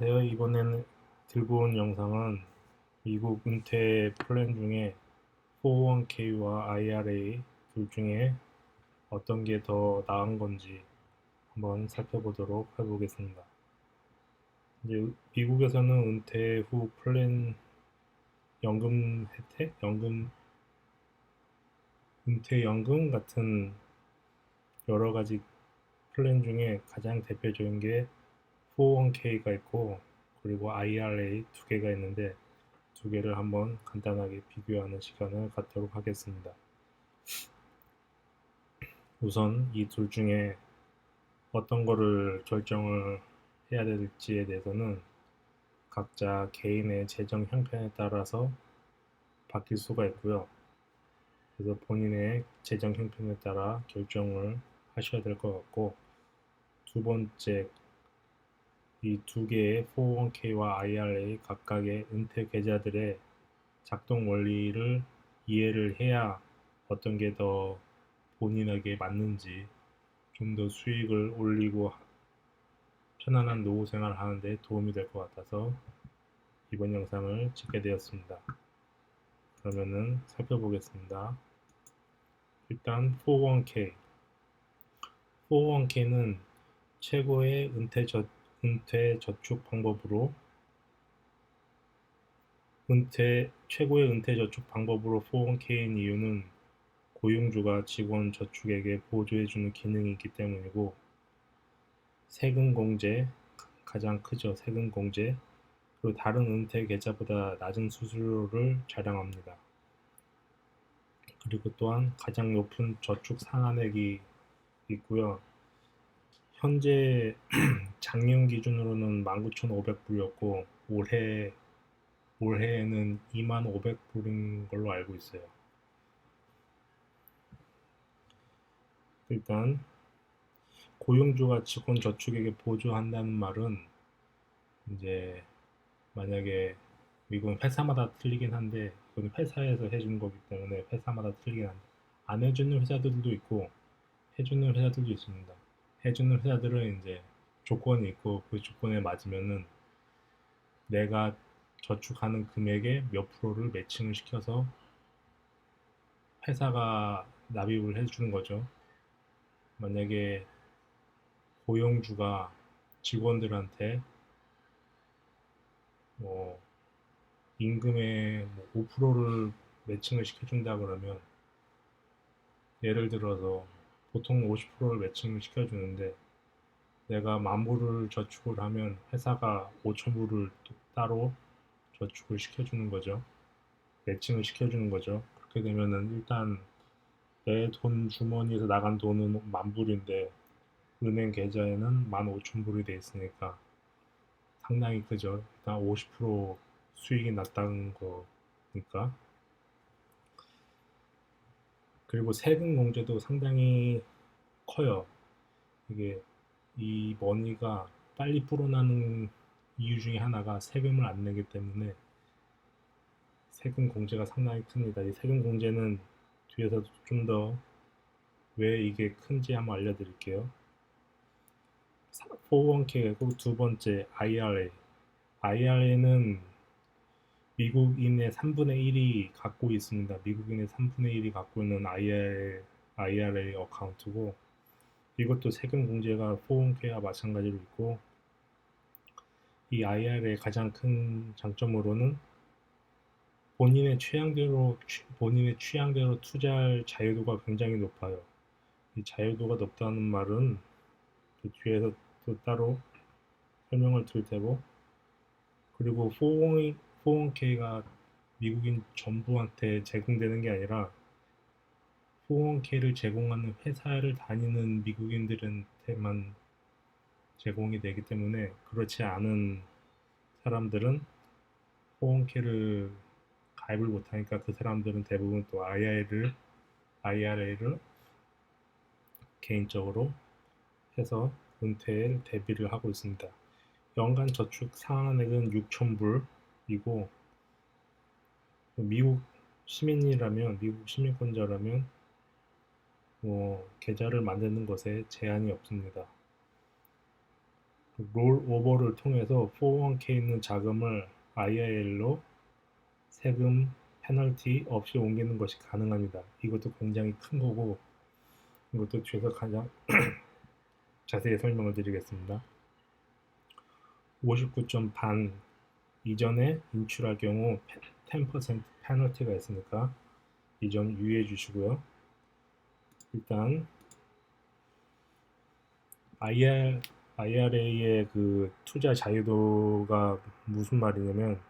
안녕하세요. 이번에는 들고 온 영상은 미국 은퇴 플랜 중에 401k와 IRA 둘 중에 어떤 게 더 나은 건지 한번 살펴보도록 해보겠습니다. 이제 미국에서는 은퇴 후 플랜 연금 혜택, 은퇴연금 같은 여러 가지 플랜 중에 가장 대표적인 게 401k가 있고 그리고 IRA 두 개가 있는데 두 개를 한번 간단하게 비교하는 시간을 갖도록 하겠습니다. 우선 이 둘 중에 어떤 거를 결정을 해야 될지에 대해서는 각자 개인의 재정 형편에 따라서 바뀔 수가 있고요. 그래서 본인의 재정 형편에 따라 결정을 하셔야 될 것 같고, 두 번째, 이 두 개의 401k와 IRA 각각의 은퇴 계좌들의 작동 원리를 이해를 해야 어떤 게 더 본인에게 맞는지 좀 더 수익을 올리고 편안한 노후 생활을 하는데 도움이 될 것 같아서 이번 영상을 찍게 되었습니다. 그러면은 살펴보겠습니다. 일단 401k. 401k는 최고의 은퇴 저축 방법으로 최고의 은퇴 저축 방법으로 401k인 이유는 고용주가 직원 저축에게 보조해주는 기능이 있기 때문이고, 세금 공제, 가장 크죠. 세금 공제. 그리고 다른 은퇴 계좌보다 낮은 수수료를 자랑합니다. 그리고 또한 가장 높은 저축 상한액이 있고요. 현재 작년 기준으로는 19,500불이었고 올해에는 25,500불인 걸로 알고 있어요. 일단 고용주가 직원 저축에게 보조한다는 말은 이제 만약에 이건 회사마다 틀리긴 한데 이건 회사에서 해주는 거기 때문에 회사마다 틀리긴 한데 안 해주는 회사들도 있고 해주는 회사들도 있습니다. 해주는 회사들은 이제 조건이 있고 그 조건에 맞으면은 내가 저축하는 금액의 몇 프로를 매칭을 시켜서 회사가 납입을 해주는 거죠. 만약에 고용주가 직원들한테 뭐 임금의 5%를 매칭을 시켜준다 그러면 예를 들어서 보통 50%를 매칭을 시켜주는데 내가 10,000불을 저축을 하면 회사가 5,000불을 따로 저축을 시켜주는 거죠. 매칭을 시켜주는 거죠. 그렇게 되면은 일단 내 돈 주머니에서 나간 돈은 10,000불인데 은행 계좌에는 15,000불이 돼 있으니까 상당히 크죠. 일단 50% 수익이 났다는 거니까. 그리고 세금 공제도 상당히 커요. 이게 이 머니가 빨리 불어나는 이유 중에 하나가 세금을 안 내기 때문에 세금 공제가 상당히 큽니다. 이 세금 공제는 뒤에서 좀 더 왜 이게 큰지 한번 알려드릴게요. 401k고 두 번째 IRA. IRA는 미국인의 3분의 1이 갖고 있습니다. 미국인의 3분의 1이 갖고 있는 IRA 어카운트고 이것도 세금 공제가 401k와 마찬가지로 있고 이 IRA의 가장 큰 장점으로는 본인의 취향대로 투자할 자유도가 굉장히 높아요. 이 자유도가 높다는 말은 그 뒤에서 또 따로 설명을 드릴 테고 그리고 401k가 미국인 전부한테 제공되는 게 아니라 401k를 제공하는 회사를 다니는 미국인들한테만 제공이 되기 때문에 그렇지 않은 사람들은 401k를 가입을 못하니까 그 사람들은 대부분 또 IRA를 개인적으로 해서 은퇴에 대비를 하고 있습니다. 연간 저축 상한액은 6,000불이고 미국 시민권자라면 계좌를 만드는 것에 제한이 없습니다. 롤 오버를 통해서 401k 있는 자금을 IRA로 세금 페널티 없이 옮기는 것이 가능합니다. 이것도 굉장히 큰 거고, 이것도 뒤에서 가장 자세히 설명을 드리겠습니다. 59점 반 이전에 인출할 경우 10% 페널티가 있으니까 이 점 유의해 주시고요. 일단 IRA의 그 투자 자유도가 무슨 말이냐면,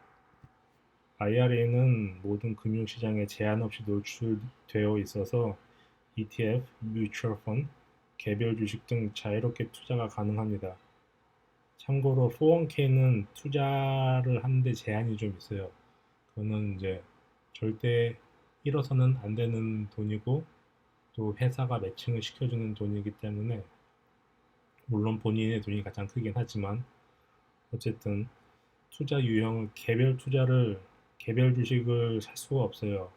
IRA는 모든 금융시장에 제한 없이 노출되어 있어서 ETF, 뮤추얼 펀드, 개별 주식 등 자유롭게 투자가 가능합니다. 참고로 401k는 투자를 하는데 제한이 좀 있어요. 그거는 이제 절대 잃어서는 안 되는 돈이고, 또 회사가 매칭을 시켜주는 돈이기 때문에, 물론 본인의 돈이 가장 크긴 하지만 어쨌든 투자 유형을 개별 주식을 살 수가 없어요.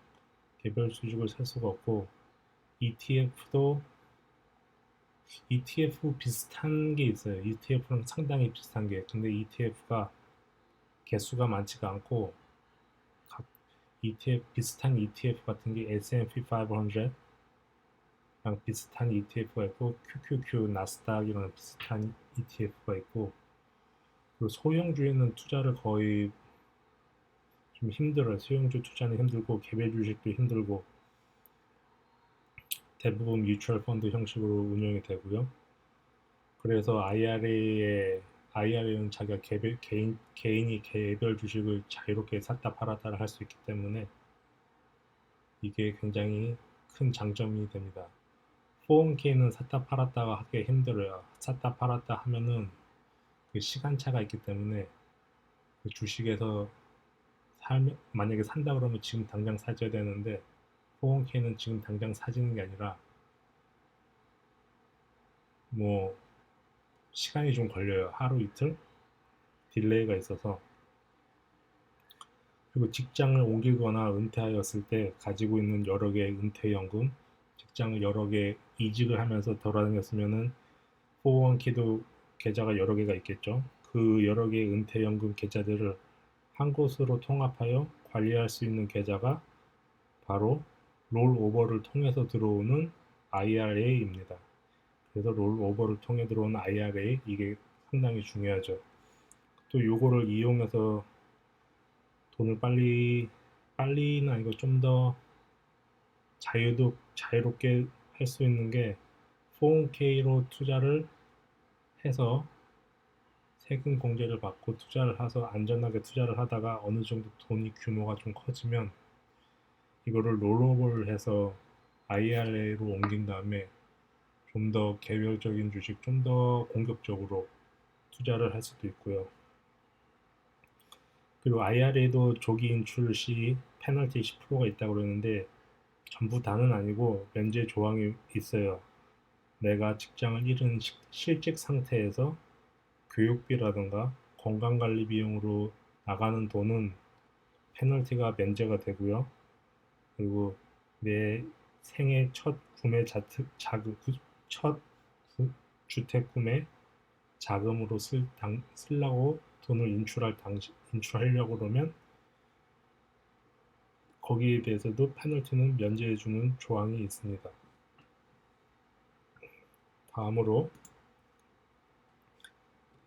개별 주식을 살 수가 없고, ETF도 ETF 비슷한 게 있어요. ETF랑 상당히 비슷한 게. 근데 ETF가 개수가 많지가 않고, 각 ETF 비슷한 ETF 같은 게 S&P 500랑 비슷한 ETF가 있고, QQQ 나스닥이랑 비슷한 ETF가 있고, 그리고 소형주에는 투자를 거의 좀 힘들어요. 소형주 투자는 힘들고, 개별 주식도 힘들고, 대부분 뮤추얼 펀드 형식으로 운영이 되고요. 그래서 IRA는 자기가 개인이 개별 주식을 자유롭게 샀다 팔았다를 할 수 있기 때문에 이게 굉장히 큰 장점이 됩니다. 401k는 샀다 팔았다가 하기 힘들어요. 샀다 팔았다 하면은 그 시간차가 있기 때문에 그 주식에서 만약에 산다 그러면 지금 당장 사줘야 되는데, 401k는 지금 당장 사지는 게 아니라 뭐 시간이 좀 걸려요. 하루 이틀 딜레이가 있어서. 그리고 직장을 옮기거나 은퇴하였을 때 가지고 있는 여러 개의 은퇴연금, 직장을 여러 개 이직을 하면서 돌아다녔으면은 401k도 계좌가 여러 개가 있겠죠. 그 여러 개의 은퇴연금 계좌들을 한 곳으로 통합하여 관리할 수 있는 계좌가 바로 롤오버를 통해서 들어오는 IRA입니다. 그래서 롤오버를 통해 들어오는 IRA, 이게 상당히 중요하죠. 또 요거를 이용해서 돈을 빨리는 아니고 좀 더 자유롭게 할 수 있는 게, 401k로 투자를 해서 세금 공제를 받고 투자를 해서 안전하게 투자를 하다가 어느 정도 돈이 규모가 좀 커지면 이거를 롤오버를 해서 IRA로 옮긴 다음에 좀 더 개별적인 주식, 좀 더 공격적으로 투자를 할 수도 있고요. 그리고 IRA도 조기 인출 시 페널티 10%가 있다고 그러는데, 전부 다는 아니고 면제 조항이 있어요. 내가 직장을 잃은 실직 상태에서 교육비라든가 건강관리 비용으로 나가는 돈은 페널티가 면제가 되고요. 그리고 내 생애 첫 구매 첫 주택 구매 자금으로 쓰려고 돈을 인출하려고 그러면 거기에 대해서도 페널티는 면제해주는 조항이 있습니다. 다음으로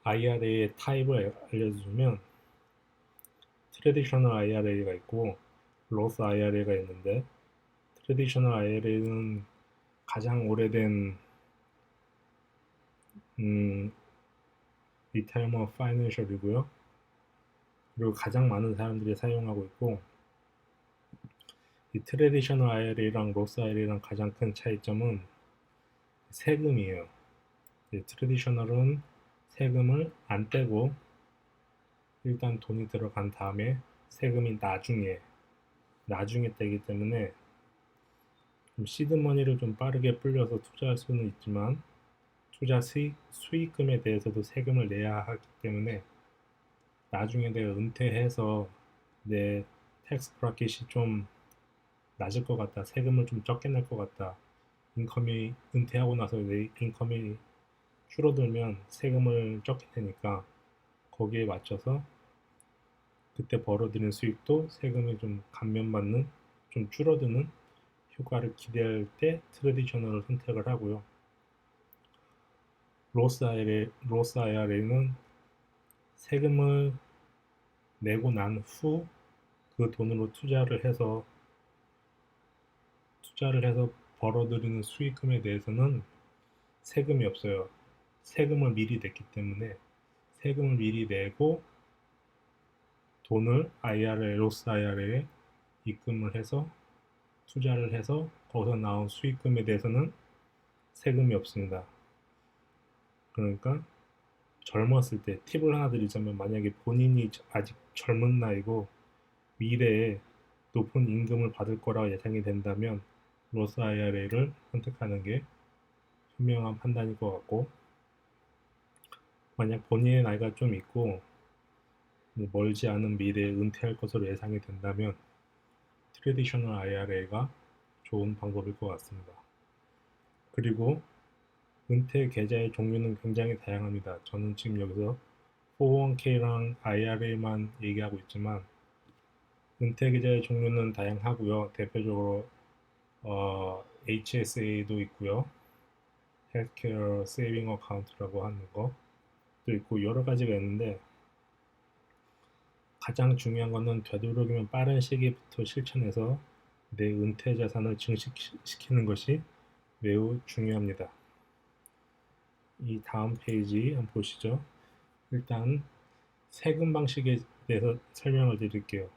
IRA의 타입을 알려주면, 트레디셔널 IRA가 있고 로스 IRA가 있는데, 트레디셔널 IRA는 가장 오래된 리타이어먼트 파이낸셜이고요. 그리고 가장 많은 사람들이 사용하고 있고, 이 트레디셔널 IRA랑 로스 IRA랑 가장 큰 차이점은 세금이에요. 트레디셔널은 세금을 안 떼고 일단 돈이 들어간 다음에 세금이 나중에 떼기 때문에 좀 시드머니를 좀 빠르게 불려서 투자할 수는 있지만, 투자 수익금에 대해서도 세금을 내야 하기 때문에 나중에 내가 은퇴해서 내 텍스 브라켓이 좀 낮을 것 같다, 세금을 좀 적게 낼 것 같다, 은퇴하고 나서 내 인컴이 줄어들면 세금을 적게 내니까 거기에 맞춰서 그때 벌어들인 수익도 세금이 좀 감면받는, 좀 줄어드는 효과를 기대할 때 트레디셔널을 선택을 하고요. 로스 IRA는 세금을 내고 난 후 그 돈으로 투자를 해서 벌어들이는 수익금에 대해서는 세금이 없어요. 세금을 미리 냈기 때문에 세금을 미리 내고 돈을 로스 IRA에 입금을 해서 투자를 해서 거기서 나온 수익금에 대해서는 세금이 없습니다. 그러니까 젊었을 때 팁을 하나 드리자면, 만약에 본인이 아직 젊은 나이고 미래에 높은 임금을 받을 거라 예상이 된다면 로스 IRA를 선택하는 게 현명한 판단일 것 같고, 만약 본인의 나이가 좀 있고 멀지 않은 미래에 은퇴할 것으로 예상이 된다면 트레디셔널 IRA가 좋은 방법일 것 같습니다. 그리고 은퇴 계좌의 종류는 굉장히 다양합니다. 저는 지금 여기서 401k랑 IRA만 얘기하고 있지만 은퇴 계좌의 종류는 다양하고요. 대표적으로 HSA도 있고요. 헬스케어 세이빙 어카운트라고 하는 것도 있고 여러 가지가 있는데, 가장 중요한 것은 되도록이면 빠른 시기부터 실천해서 내 은퇴 자산을 증식시키는 것이 매우 중요합니다. 이 다음 페이지 한번 보시죠. 일단 세금 방식에 대해서 설명을 드릴게요.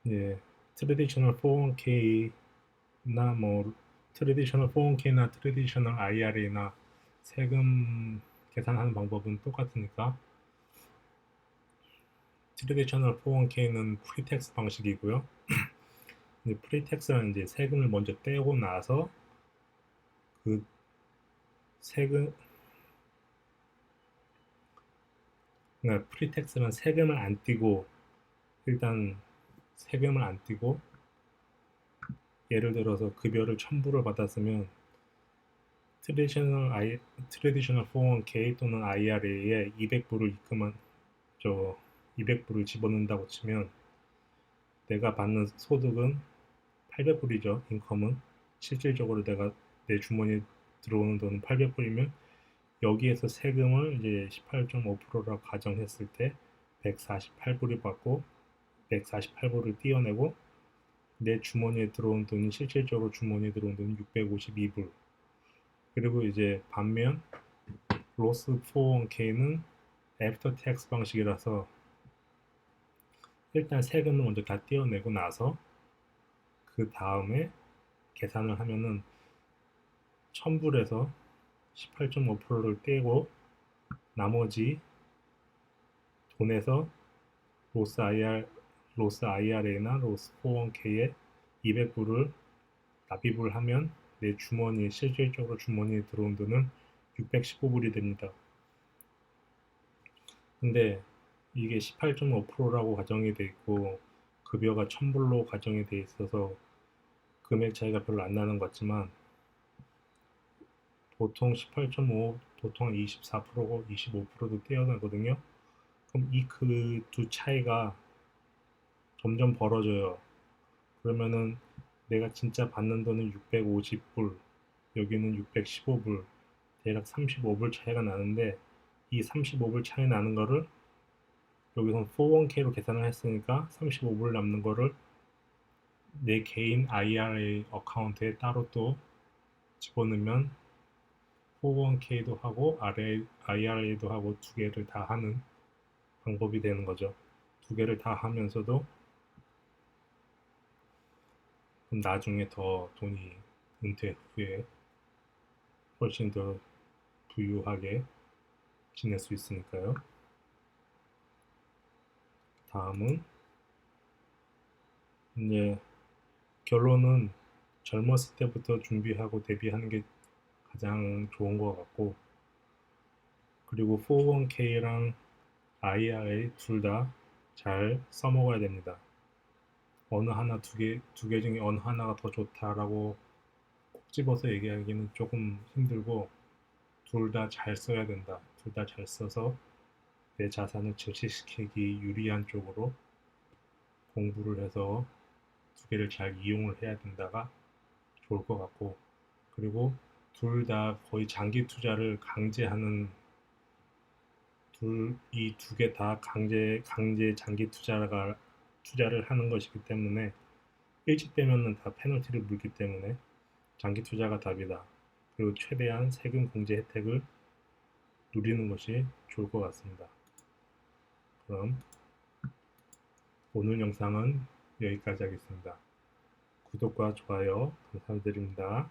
예, 트레디셔널 401k나 트레디셔널 401k나 트레디셔널 IRA나 세금 계산하는 방법은 똑같으니까 트레디셔널 401k는 프리텍스 방식이고요. 프리텍스는 이제 세금을 먼저 떼고 나서 그 세금, 그러니까 프리텍스는 세금을 안 떼고, 일단 세금을 안 떼고 예를 들어서 급여를 1000불을 받았으면 트레디셔널 401k 또는 IRA에 200불을 집어넣는다고 치면 내가 받는 소득은 800불이죠. 인컴은 실질적으로 내 주머니에 들어오는 돈은 800불이면 여기에서 세금을 이제 18.5%라고 가정했을 때 148불을 받고 148불을 떼어내고 내 주머니에 들어온 돈이 실질적으로 주머니에 들어온 돈은 652불. 그리고 이제 반면 로스 401k는 애프터 텍스 방식이라서 일단 세금을 먼저 다 떼어내고 나서 그 다음에 계산을 하면은 1000불에서 18.5%를 떼고 나머지 돈에서 로스 IRA나 로스 401k에 200불을 납입을 하면 내 실질적으로 주머니에 들어온 돈은 615불이 됩니다. 근데 이게 18.5%라고 가정이 돼 있고 급여가 1000불로 가정이 돼 있어서 금액 차이가 별로 안 나는 것 같지만 보통 18.5, 보통 24%고 25%도 떼어나거든요. 그럼 그 두 차이가 점점 벌어져요. 그러면은 내가 진짜 받는 돈은 650불, 여기는 615불, 대략 35불 차이가 나는데 이 35불 차이 나는 거를 여기서 401k로 계산을 했으니까 35불 남는 거를 내 개인 IRA 어카운트에 따로 또 집어넣으면 401k도 하고 IRA도 하고 두 개를 다 하는 방법이 되는 거죠. 두 개를 다 하면서도 그럼 나중에 더 돈이 은퇴 후에 훨씬 더 부유하게 지낼 수 있으니까요. 다음은 이제 결론은 젊었을 때부터 준비하고 대비하는 게 가장 좋은 것 같고, 그리고 401k랑 IRA 둘 다 잘 써먹어야 됩니다. 어느 하나 두 개 중에 어느 하나가 더 좋다라고 꼭 집어서 얘기하기는 조금 힘들고 둘 다 잘 써야 된다. 둘 다 잘 써서 내 자산을 증식시키기 유리한 쪽으로 공부를 해서 두 개를 잘 이용을 해야 된다가 좋을 것 같고, 그리고 둘 다 거의 장기 투자를 강제하는, 이 두 개 다 강제 장기 투자를 하는 것이기 때문에 일찍 되면은 다 페널티를 물기 때문에 장기 투자가 답이다. 그리고 최대한 세금 공제 혜택을 누리는 것이 좋을 것 같습니다. 그럼 오늘 영상은 여기까지 하겠습니다. 구독과 좋아요 감사드립니다.